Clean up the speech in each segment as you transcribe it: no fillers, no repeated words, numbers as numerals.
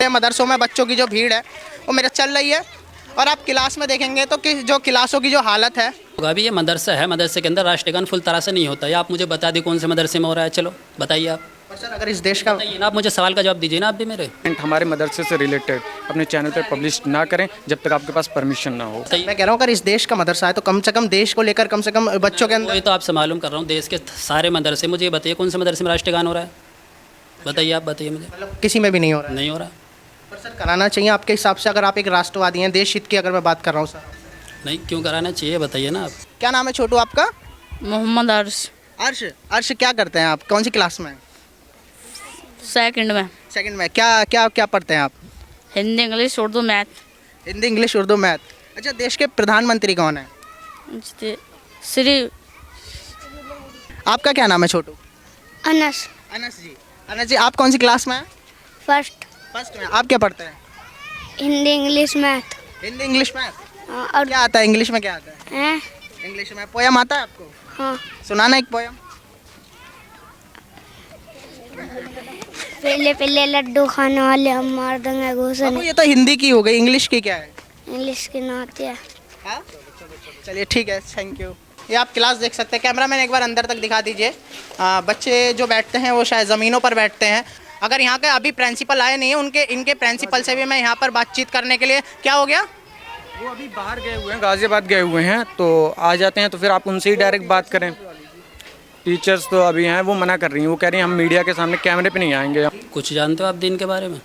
से मदरसों में बच्चों की जो भीड़ है वो मेरा चल रही है। और आप क्लास में देखेंगे तो कि जो क्लासों की जो हालत है, अभी ये मदरसा है, मदरसे के अंदर राष्ट्रगान फुल तरह से नहीं होता है। आप मुझे बता दी कौन से मदरसे में हो रहा है, चलो बताइए आप। और सर अगर इस देश का बताइए ना, आप मुझे सवाल का जवाब दीजिए ना आप भी मेरे। हमारे मदरसे से रिलेटेड अपने चैनल पर पब्लिश ना करें जब तक आपके पास परमिशन ना हो। मैं कह रहा हूँ अगर इस देश का मदरसा है तो कम से कम देश को लेकर कम से कम बच्चों के अंदर। वही तो आपसे मालूम कर रहा हूँ, देश के सारे मदरसे। मुझे ये बताइए कौन से मदरसे में राष्ट्रगान हो रहा है, बताइए आप, बताइए मुझे। मतलब किसी में भी नहीं हो रहा है। नहीं हो रहा। पर सर कराना चाहिए आपके हिसाब से, अगर आप एक राष्ट्रवादी हैं, देश हित की अगर मैं बात कर रहा हूँ सर। नहीं, क्यों कराना चाहिए बताइए ना आप। क्या नाम है छोटू आपका? मोहम्मद अर्श। अर्श। अर्श क्या करते हैं आप, कौन सी क्लास में? सेकंड में। सेकंड में। क्या क्या क्या पढ़ते हैं आप? Hindi, English, Urdu, math. Hindi, English, Urdu, math. अच्छा, देश के प्रधानमंत्री कौन है? श्री आपका क्या नाम है छोटू? अनस। अनस जी। अनस जी, आप कौन सी क्लास में हैं? फर्स्ट। फर्स्ट में। आप क्या पढ़ते हैं? Hindi, English, math. Hindi, English, math. और क्या आता है इंग्लिश में, क्या आता है? हैं? इंग्लिश में पोयम आता है आपको? हाँ। सुनाना एक पोयम। पहले पहले लड्डू खाने वाले हम मार देंगे घूसन। बाबू ये तो हिंदी की हो गई, इंग्लिश की क्या है? इंग्लिश की ना आती है। हाँ? चलिए ठीक है, थैंक यू। ये आप क्लास देख सकते हैं, कैमरामैन एक बार अंदर तक दिखा दीजिए। बच्चे जो बैठते हैं वो शायद ज़मीनों पर बैठते हैं। अगर यहाँ के अभी प्रिंसिपल आए नहीं है, इनके प्रिंसिपल से भी मैं यहाँ पर बातचीत करने के लिए, क्या हो गया? वो अभी बाहर गए हुए हैं, गाजियाबाद गए हुए हैं, तो आ जाते हैं तो फिर आप उनसे ही डायरेक्ट बात करें। टीचर्स तो अभी हैं, वो मना कर रही हैं, वो कह रही हैं हम मीडिया के सामने कैमरे पे नहीं आएंगे। कुछ जानते हो आप दीन के बारे में?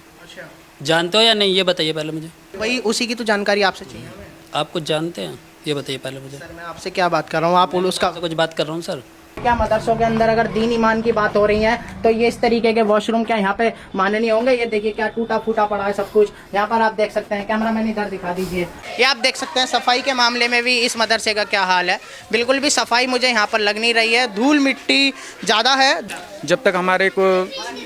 जानते हो या नहीं, ये बताइए पहले मुझे। वही उसी की तो जानकारी आपसे चाहिए। आप कुछ जानते हैं, ये बताइए पहले मुझे। सर मैं आपसे क्या बात कर रहा हूँ, आप उसका आपसे कुछ बात कर रहा हूँ सर। क्या मदरसों के अंदर अगर दीन ईमान की बात हो रही है तो ये इस तरीके के वॉशरूम क्या यहाँ पे माननीय होंगे? ये देखिए क्या टूटा फूटा पड़ा है सब कुछ। यहाँ पर आप देख सकते हैं, कैमरामैन इधर दिखा दीजिए। ये आप देख सकते हैं सफाई के मामले में भी इस मदरसे का क्या हाल है। बिल्कुल भी सफाई मुझे यहाँ पर लग नहीं रही है, धूल मिट्टी ज़्यादा है। जब तक हमारे को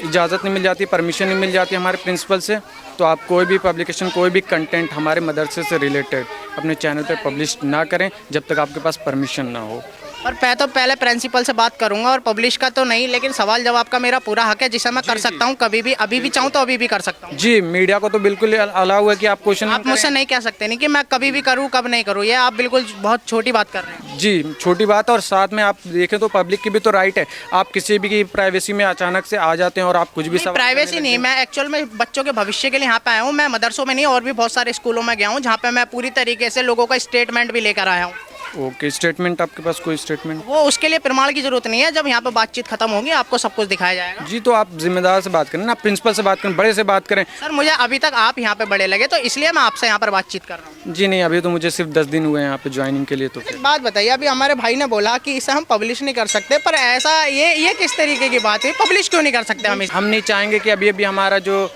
इजाज़त नहीं मिल जाती, परमिशन नहीं मिल जाती हमारे प्रिंसिपल से, तो आप कोई भी पब्लिकेशन, कोई भी कंटेंट हमारे मदरसे से रिलेटेड अपने चैनल पर पब्लिश ना करें जब तक आपके पास परमिशन ना हो। और मैं तो पहले प्रिंसिपल से बात करूंगा और पब्लिश का तो नहीं, लेकिन सवाल जवाब का मेरा पूरा हक है जिसे मैं कर सकता हूं कभी भी, अभी भी चाहूं तो अभी भी कर सकता हूं। जी, मीडिया को तो बिल्कुल अलाउ है कि आप क्वेश्चन आप मुझसे नहीं कह सकते नहीं कि मैं कभी भी करूं कब नहीं करूं, ये आप बिल्कुल बहुत छोटी बात कर रहे हैं। जी, छोटी बात है। और साथ में आप देखें तो पब्लिक की भी तो राइट है, आप किसी भी की प्राइवेसी में अचानक से आ जाते हैं और आप कुछ भी सवाल प्राइवेसी नहीं, मैं एक्चुअल में बच्चों के भविष्य के लिए यहाँ पे आया हूँ। मैं मदरसों में नहीं और भी बहुत सारे स्कूलों में गया हूँ जहाँ पे मैं पूरी तरीके से लोगों का स्टेटमेंट भी लेकर आया हूँ। ओके, स्टेटमेंट आपके पास कोई स्टेटमेंट? वो उसके लिए प्रमाण की जरूरत नहीं है, जब यहाँ पे बातचीत खत्म होगी आपको सब कुछ दिखाया जाएगा। जी, तो आप जिम्मेदार से बात करें ना, प्रिंसिपल से बात करें, बड़े से बात करें। सर मुझे अभी तक आप यहाँ पे बड़े लगे तो इसलिए मैं आपसे यहाँ पर बातचीत कर रहा हूँ। जी नहीं, अभी तो मुझे सिर्फ 10 दिन हुए हैं यहाँ पे ज्वाइनिंग के लिए। तो एक बात बताइए, अभी हमारे भाई ने बोला कि इसे हम पब्लिश नहीं कर सकते, पर ऐसा ये किस तरीके की बात है? पब्लिश क्यों नहीं कर सकते हम नहीं चाहेंगे कि अभी हमारा जो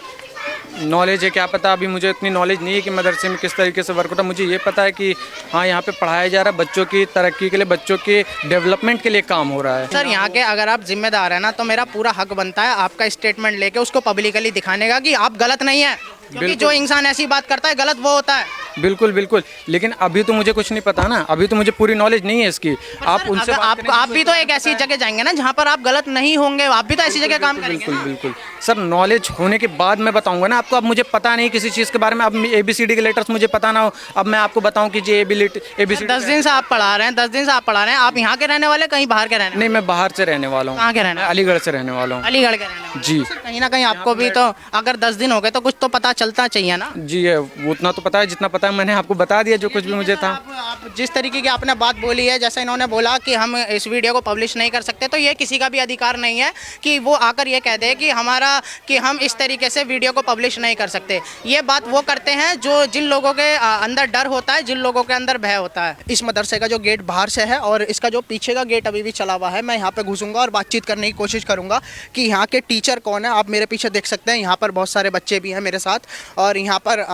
नॉलेज है, क्या पता, अभी मुझे इतनी नॉलेज नहीं है कि मदरसे में किस तरीके से वर्क होता है। मुझे ये पता है कि हाँ, यहाँ पे पढ़ाया जा रहा है, बच्चों की तरक्की के लिए, बच्चों के डेवलपमेंट के लिए काम हो रहा है। सर यहाँ के अगर आप जिम्मेदार हैं ना तो मेरा पूरा हक बनता है आपका स्टेटमेंट लेके उसको पब्लिकली दिखाने का कि आप गलत नहीं है, क्योंकि जो इंसान ऐसी बात करता है गलत वो होता है। बिल्कुल बिल्कुल, लेकिन अभी तो मुझे कुछ नहीं पता ना, अभी तो मुझे पूरी नॉलेज नहीं है इसकी। आप उनसे आप भी तो एक ऐसी जगह जाएंगे ना जहाँ पर आप गलत नहीं होंगे, आप भी तो ऐसी जगह काम करेंगे। बिल्कुल बिल्कुल सर, नॉलेज होने के बाद मैं बताऊंगा ना आपको। अब मुझे पता नहीं किसी चीज़ के बारे में, अब ABCD के लेटर्स मुझे पता ना हो, अब मैं आपको बताऊं कि जी ABCD। 10 दिन से आप पढ़ा रहे हैं, 10 दिन से आप पढ़ा रहे हैं। आप यहाँ के रहने वाले, कहीं बाहर के रहने? नहीं, मैं बाहर से रहने वाला हूँ। कहाँ के रहने? अलीगढ़ से रहने वाला हूँ। अलीगढ़ के रहने वाले। जी, कहीं ना कहीं आपको भी तो, अगर 10 दिन हो गए तो कुछ तो पता चलता चाहिए ना। जी है, उतना तो पता है, जितना पता है मैंने आपको बता दिया जो कुछ भी मुझे था। आप जिस तरीके की आपने बात बोली है, जैसे इन्होंने बोला कि हम इस वीडियो को पब्लिश नहीं कर सकते, तो ये किसी का भी अधिकार नहीं है कि वो आकर ये कह दे कि हम इस तरीके से वीडियो को पब्लिश नहीं कर सकते। ये बात वो करते हैं जिन लोगों के अंदर डर होता है, जिन लोगों के अंदर भय होता है। इस मदरसे का जो गेट बाहर से है और इसका जो पीछे का गेट अभी भी चला हुआ है, मैं यहाँ पे घुसूंगा और बातचीत करने की कोशिश करूँगा कि यहाँ के टीचर कौन है। आप मेरे पीछे देख सकते हैं, यहाँ पर बहुत सारे बच्चे भी हैं मेरे साथ, और यहाँ पर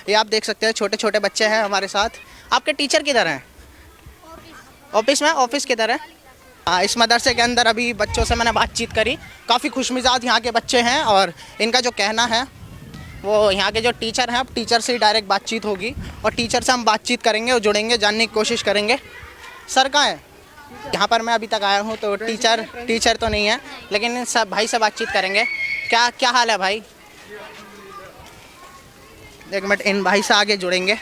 ये आप देख सकते हैं छोटे छोटे बच्चे हैं हमारे साथ। आपके टीचर किधर हैं? ऑफिस में? ऑफिस किधर है? इस मदरसे के अंदर अभी बच्चों से मैंने बातचीत करी, काफ़ी खुशमिजाज यहाँ के बच्चे हैं और इनका जो कहना है वो यहाँ के जो टीचर हैं, अब टीचर से ही डायरेक्ट बातचीत होगी और टीचर से हम बातचीत करेंगे और जुड़ेंगे, जानने की कोशिश करेंगे। सर कहाँ है? यहाँ पर मैं अभी तक आया हूँ तो टीचर तो नहीं है, लेकिन सब भाई से बातचीत करेंगे। क्या हाल है भाई? एक मिनट, इन भाई से आगे जुड़ेंगे।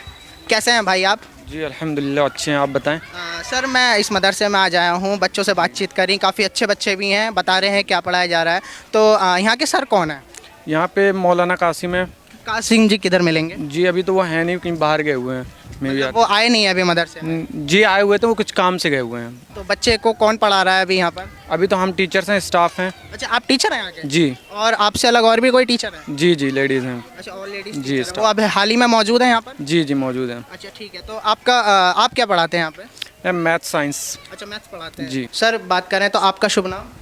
कैसे हैं भाई आप? जी अल्हम्दुलिल्लाह अच्छे हैं, आप बताएं। सर मैं इस मदरसे में आज आया हूँ, बच्चों से बातचीत करी, काफ़ी अच्छे बच्चे भी हैं, बता रहे हैं क्या पढ़ाया जा रहा है। तो यहाँ के सर कौन है? यहाँ पे मौलाना कासिम है। कासिम जी किधर मिलेंगे? जी अभी तो वो है नहीं, कहीं बाहर गए हुए हैं। मे भी वो आए नहीं है अभी मदरसे में? जी आए हुए थे, वो कुछ काम से गए हुए हैं। तो बच्चे को कौन पढ़ा रहा है अभी यहाँ पर? अभी तो हम टीचर्स हैं, स्टाफ हैं। अच्छा, आप टीचर हैं यहाँ के? जी और आपसे अलग और भी कोई टीचर है? जी जी लेडीज़ हैं। अच्छा, और लेडीज जी, टीचर हैं। वो अभी हाल ही में मौजूद है यहाँ पर? जी जी मौजूद हैं। अच्छा ठीक है, तो आपका आप क्या पढ़ाते हैं यहाँ पे? Math science. अच्छा, मैथ्स पढ़ाते हैं जी। सर। बात करें तो आपका शुभ नाम?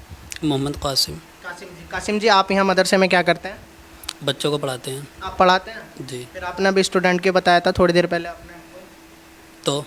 मोहम्मद कासिम। कासिम जी। कासिम जी, आप यहाँ मदरसे में क्या करते हैं? बच्चों को पढ़ाते हैं। आप पढ़ाते हैं? जी। फिर आपने अभी स्टूडेंट के बताया था थोड़ी देर पहले आपने। तो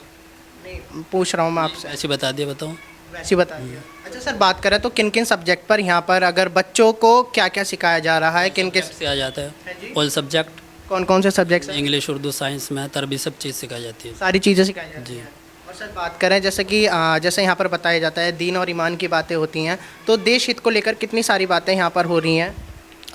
नहीं, पूछ रहा हूँ मैं आपसे। ऐसे बता दिया, बताओ। वैसे ही बता दिया। अच्छा सर, बात करें तो किन किन सब्जेक्ट पर यहाँ पर अगर बच्चों को क्या क्या सिखाया जा रहा है, किन किन से आ जाता है जी? है ऑल सब्जेक्ट, कौन कौन से subject? English, Urdu, science, math, अरबी, सब चीज़ सिखाई जाती है। सारी चीज़ें सिखाई जाती जी। हैं। और सर बात करें जैसे कि जैसे यहाँ पर बताया जाता है दीन और ईमान की बातें होती हैं, तो देश हित को लेकर कितनी सारी बातें यहाँ पर हो रही हैं?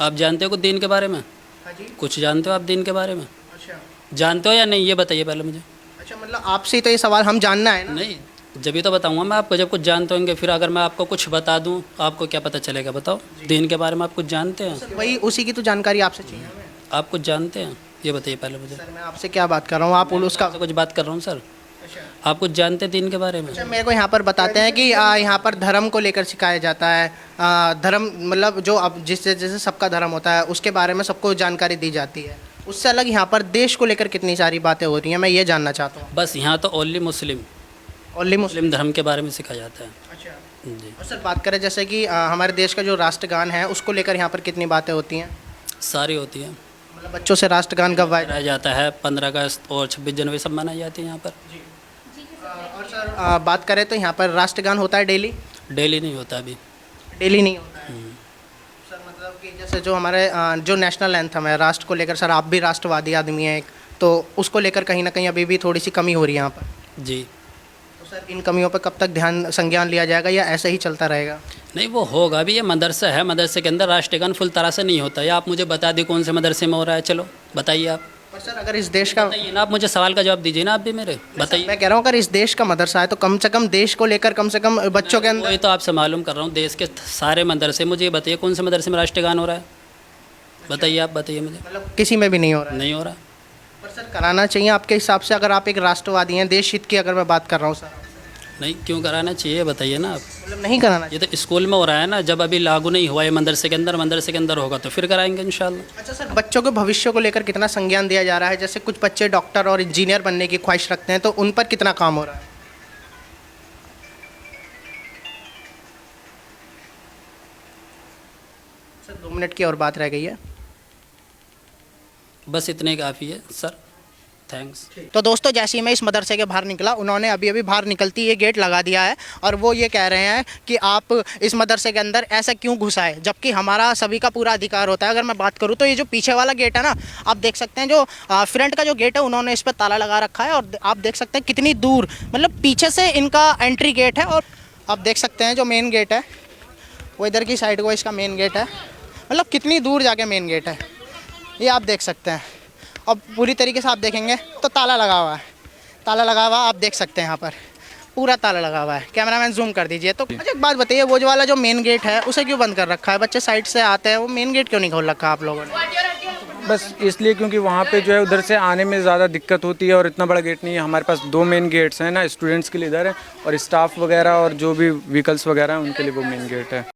आप जानते हो कुछ दीन के बारे में? हाँ जी। कुछ जानते हो आप दीन के बारे में? अच्छा जानते हो या नहीं, ये बताइए पहले मुझे। अच्छा, मतलब आपसे ही तो ये सवाल हम जानना है ना? नहीं, जब भी तो बताऊंगा मैं आपको, जब कुछ जानते होंगे। फिर अगर मैं आपको कुछ बता दूं, आपको क्या पता चलेगा? बताओ, दीन के बारे में आप कुछ जानते हैं? वही उसी की तो जानकारी आपसे चाहिए हमें। आप कुछ जानते हैं, ये बताइए पहले मुझे। सर मैं आपसे क्या बात कर रहा हूँ, आप उसका। आपसे कुछ बात कर रहा हूँ सर। अच्छा। आप कुछ जानते हैं दीन के बारे में? अच्छा, मेरे को यहाँ पर बताते हैं कि यहाँ पर धर्म को लेकर सिखाया जाता है। धर्म मतलब जो अब जिससे जैसे सबका धर्म होता है उसके बारे में सबको जानकारी दी जाती है। उससे अलग यहाँ पर देश को लेकर कितनी सारी बातें हो रही हैं, मैं ये जानना चाहता हूँ। बस यहाँ तो ओनली मुस्लिम ओनली मुस्लिम। मुस्लिम धर्म के बारे में सिखाया जाता है। अच्छा। जी। और सर बात करें जैसे कि हमारे देश का जो राष्ट्रगान है उसको लेकर यहाँ पर कितनी बातें होती हैं? सारी होती है। मतलब बच्चों से राष्ट्रगान गवाया मनाया जाता है 15 अगस्त और 26 जनवरी सब मनाई जाती है यहाँ पर। और सर बात करें तो यहाँ पर राष्ट्रगान होता है डेली? डेली नहीं होता अभी। डेली नहीं होता है सर। मतलब कि जैसे जो हमारे जो नेशनल एंथम है राष्ट्र को लेकर, सर आप भी राष्ट्रवादी आदमी हैं एक, तो उसको लेकर कहीं ना कहीं अभी भी थोड़ी सी कमी हो रही है यहाँ पर। जी। तो सर इन कमियों पर कब तक ध्यान संज्ञान लिया जाएगा या ऐसे ही चलता रहेगा? नहीं, वो होगा अभी। ये मदरसा है, मदरसे के अंदर राष्ट्रगान फुल तरह से नहीं होता है। आप मुझे बता दी कौन से मदरसे में हो रहा है, चलो बताइए आप। पर सर अगर इस देश का, बताइए ना, आप मुझे सवाल का जवाब दीजिए ना आप भी मेरे, बताइए। मैं कह रहा हूँ अगर इस देश का मदरसा है तो कम से कम देश को लेकर कम से कम बच्चों के अंदर। वही तो आपसे मालूम कर रहा हूँ, देश के सारे मदरसे। मुझे ये बताइए कौन से मदरसे में राष्ट्रगान हो रहा है, बताइए आप, बताइए मुझे। मतलब किसी में भी नहीं हो रहा है? नहीं हो रहा। पर सर कराना चाहिए आपके हिसाब से, अगर आप एक राष्ट्रवादी हैं, देश हित की अगर मैं बात कर रहा हूँ सर। नहीं, क्यों कराना चाहिए बताइए ना आप। मतलब नहीं कराना चाहिए? ये तो स्कूल में हो रहा है ना, जब अभी लागू नहीं हुआ है मदरसे के अंदर, मदरसे के अंदर होगा तो फिर कराएंगे इंशाल्लाह। अच्छा सर, बच्चों के भविष्य को लेकर कितना संज्ञान दिया जा रहा है? जैसे कुछ बच्चे डॉक्टर और इंजीनियर बनने की ख्वाहिश रखते हैं, तो उन पर कितना काम हो रहा है? सर 2 मिनट की और बात रह गई है। बस इतने काफ़ी है सर, थैंक्स। तो दोस्तों जैसे ही मैं इस मदरसे के बाहर निकला, उन्होंने अभी अभी बाहर निकलती ये गेट लगा दिया है और वो ये कह रहे हैं कि आप इस मदरसे के अंदर ऐसा क्यों घुसा है, जबकि हमारा सभी का पूरा अधिकार होता है। अगर मैं बात करूँ तो ये जो पीछे वाला गेट है ना, आप देख सकते हैं जो फ्रंट का जो गेट है उन्होंने इस पर ताला लगा रखा है और आप देख सकते हैं कितनी दूर, मतलब पीछे से इनका एंट्री गेट है। और आप देख सकते हैं जो मेन गेट है वो इधर की साइड को इसका मेन गेट है, मतलब कितनी दूर जाके मेन गेट है ये आप देख सकते हैं। अब पूरी तरीके से आप देखेंगे तो ताला लगा हुआ है, ताला लगा हुआ आप देख सकते हैं, यहाँ पर पूरा ताला लगा हुआ है। कैमरामैन जूम कर दीजिए। तो अच्छा एक बात बताइए, वो जो वाला जो मेन गेट है उसे क्यों बंद कर रखा है? बच्चे साइड से आते हैं, वो मेन गेट क्यों नहीं खोल रखा आप लोगों ने? बस इसलिए क्योंकि वहाँ पे जो है उधर से आने में ज़्यादा दिक्कत होती है और इतना बड़ा गेट नहीं है। हमारे पास 2 मेन गेट्स हैं ना, स्टूडेंट्स के लिए इधर है और स्टाफ वगैरह और जो भी व्हीकल्स वगैरह हैं उनके लिए वो मेन गेट है।